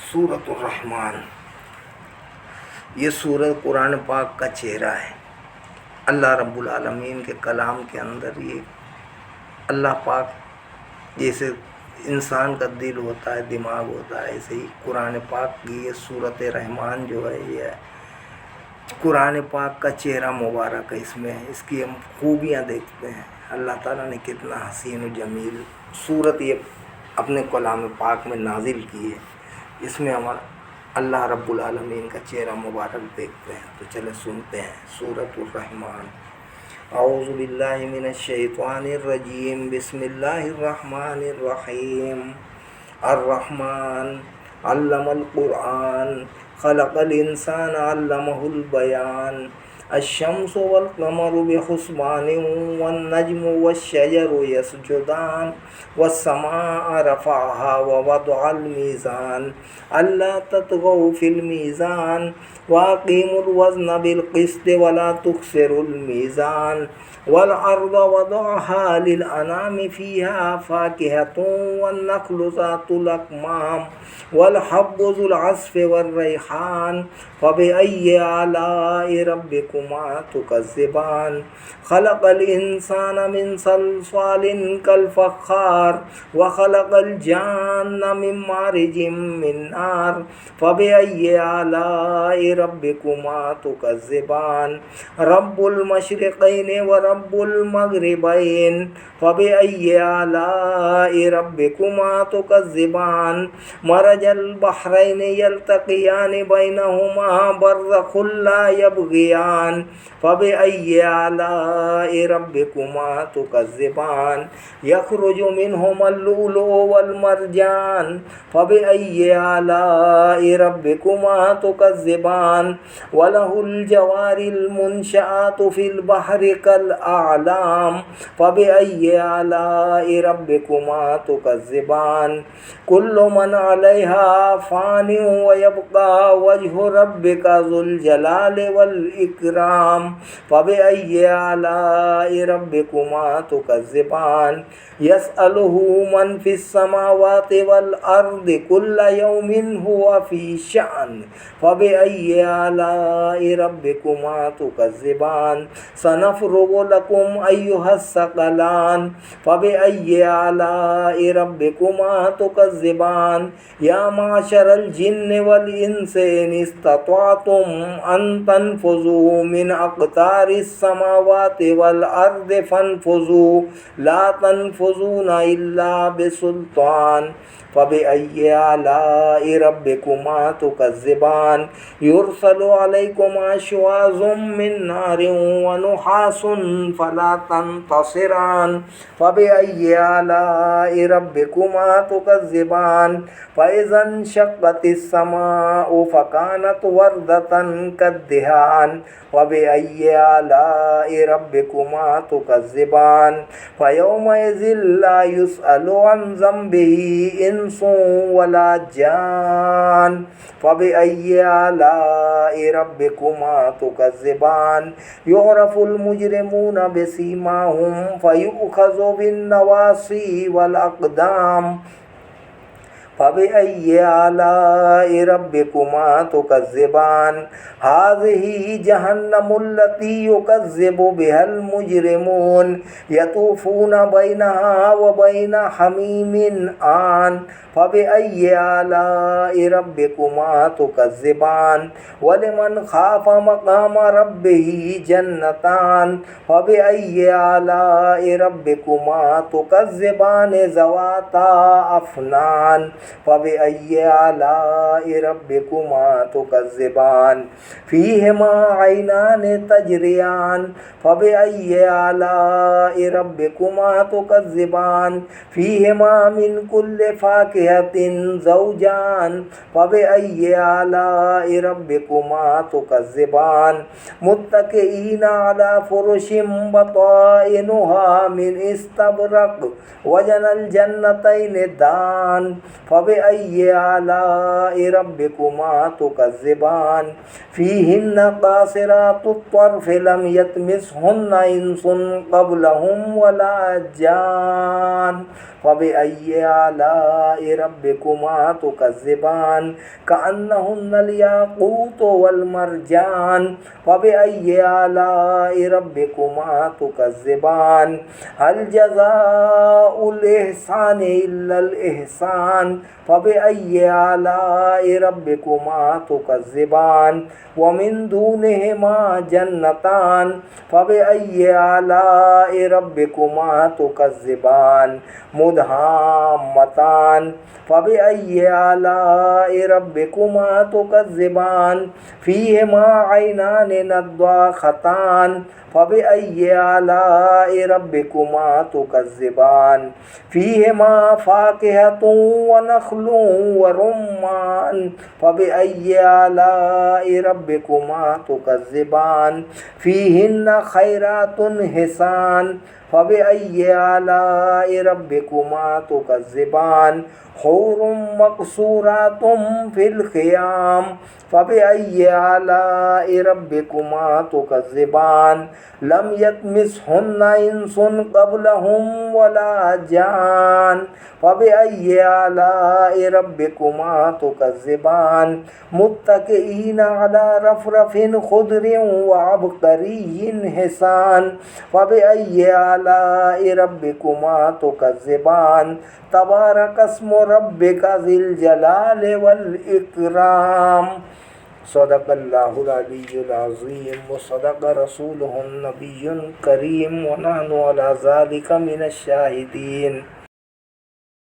सूरतुर रहमान, ये सूरत कुरान पाक का चेहरा है। अल्लाह रब्बुल आलमीन के कलाम के अंदर ये अल्लाह पाक, जैसे इंसान का दिल होता है, दिमाग होता है, ऐसे ही कुरान पाक की ये सूरत रहमान जो है, ये कुरान पाक का चेहरा मुबारक है। इसमें इसकी हम खूबियाँ देखते हैं। अल्लाह ताला ने कितना हसीन और जमील सूरत ये अपने कलाम पाक में नाजिल की है। इसमें हमारा अल्लाह रब्बुल आलमीन का चेहरा मुबारक देखते हैं। तो चले सुनते हैं सूरतुर रहमान। औज़ु बिल्लाहि मिनश शैतानिर रजीम, बिस्मिल्लाहिर रहमानिर रहीम। अर्रहमान अल्लमल कुरआन, खलक़ल इंसाना अल्लमहुल बयान। अश्शम्सु वल क़मरु बिहुस्बानिन वन नज्मु वश्शजरु यसजुदान वस्समाअ रफ़अहा व वदअल मीज़ान अल्ला ततग़ौ फ़िल मीज़ान वअक़ीमुल वज़्न बिल क़िस्ति वला तुख़सिरुल मीज़ान वल अर्ज़ वदअहा लिल अनामि फ़ीहा फ़ाकिहतुन वन नख़्लु ज़ातुल अकमाम वल हब्बु ज़ुल अस्फ़ि वर रैहान फ़बिअय्यि आलाइ रब्बिकुमा तुकज़्ज़िबान। खलक़ल इंसाना मिन सल्सालिन कल फ़ख़्ख़ार व खलक़ल जान्ना मिन मारिजिम मिन नार फ़बिअय्यि आलाइ रब्बिकुमा तुकज़्ज़िबान। रब्बुल मशरिक़ैनि व रब्बुल मग़रिबैन फ़बिअय्यि आलाइ रब्बिकुमा तुकज़्ज़िबान। मरजल बहरैनि यल्तक़ियानि बैनहुमा बर्ज़ख़ुन ला यबग़ियान फ़बिअय्यि आलाइ रब्बिकुमा तुकज़्ज़िबान। यख़रुजु मिनहुमा लुलुअ वल मरजान फ़बिअय्यि आलाइ रब्बिकुमा तुकज़्ज़िबान। वलहुल जवारिल मुनशआतु फ़िल बहरि कल अअलाम फ़बिअय्यि आलाइ रब्बिकुमा तुकज़्ज़िबान। कुल्लु मन अलैहा फ़ानिन व यबक़ा वजहु रब्बिका ज़ुल जलालि वल इकराम फ़बिअय्यि आलाइ रब्बिकुमा तुकज़्ज़िबान। यसअलुहु मन फ़िस समावाति वल अर्दि कुल्ल यौमिन हुवा फ़ी शअन फ़बिअय्यि आलाइ रब्बिकुमा तुकज़्ज़िबान। सनफ़्रुग़ु लकुम अय्युहस सक़लान फ़बिअय्यि आलाइ रब्बिकुमा तुकज़्ज़िबान। या माशरल जिन्नि वल इंसि इन इस्ततअतुम अन तनफ़ुज़ू मिन अक़तारिस समावाति वल अर्दि फ़नफ़ुज़ू ला तनफ़ुज़ूना इल्ला बिसुल्तान फ़बिअय्यि आलाइ रब्बिकुमा तुकज़्ज़िबान। युरसलु अलैकुमा शुवाज़ुम मिन नारिन व नुहासुन फ़ला तंतसिरान फ़बिअय्यि आलाइ रब्बिकुमा तुकज़्ज़िबान। फ़इज़ा इंशक़्क़तिस समाअु फ़कानत वरदतन कद्दिहान फ़बिअय्यि आलाइ रब्बिकुमा तुकज़्ज़िबान। फ़यौमइज़िन ला युसअलु अन ज़ंबिही इंसुन वला जान फ़बिअय्यि आलाइ रब्बिकुमा तुकज़्ज़िबान। युअरफ़ुल मुजरिमूना बिसीमाहुम फ़युअख़ज़ु बिन्नवासी वल अक़दाम फ़बिअय्यि आलाइ रब्बिकुमा तुकज़्ज़िबान। हाज़िही जहन्नमुल्लती युकज़्ज़िबु बिहल मुजरिमून यतूफ़ूना बैनहा व बैन हमीमिन आन फ़बिअय्यि आलाइ रब्बिकुमा तुकज़्ज़िबान। वलिमन ख़ाफ़ मक़ाम रब्बिही जन्नतान फ़बिअय्यि आलाइ रब्बिकुमा तुकज़्ज़िबान। ज़वाता अफ़नान फ़बिअय्यि आलाइ रब्बिकुमा तुकज़्ज़िबान। फ़ीहिमा ऐनान तजरियान फ़बिअय्यि आलाइ रब्बिकुमा तुकज़्ज़िबान। फ़ीहिमा मिन कुल्लि फ़ाकिहतिन ज़ौजान फ़बिअय्यि आलाइ रब्बिकुमा तुकज़्ज़िबान। मुत्तकिईना अला फ़ुरुशिन बताइनुहा मिन इस्तबरक़ वजनल जन्नतैनि दान فبأي آلاء ربكما تكذبان فيهن قاصرات الطرف لم يطمثهن إنس قبلهم ولا جان فبأي آلاء ربكما تكذبان كأنهن الياقوت والمرجان فبأي آلاء ربكما تكذبان هل جزاء الإحسان إلا الإحسان فبأي آلاء ربكما تكذبان ومن دونهما جنتان فبأي آلاء ربكما تكذبان مدهامتان فبأي آلاء ربكما تكذبان فيهما عينان نضاختان فبأي آلاء ربكما تكذبان فيهما فاكهة ونخل ورمان فبأي آلاء ربكما تكذبان فيهن خيرات حسان فبأي آلاء ربكما تكذبان حور مقصورات في الخيام فبأي آلاء ربكما تكذبان لم يطمثهن إنس قبلهم ولا جان فبأي آلاء ربكما تكذبان متكئين على رفرف خضر وعبقري حسان فبأي آلاء ربكما تكذبان تبارك اسم ربك ذي الجلال والإكرام صدق الله العلي العظيم وصدق رسوله النبي الكريم ونحن على ذلك من الشاهدين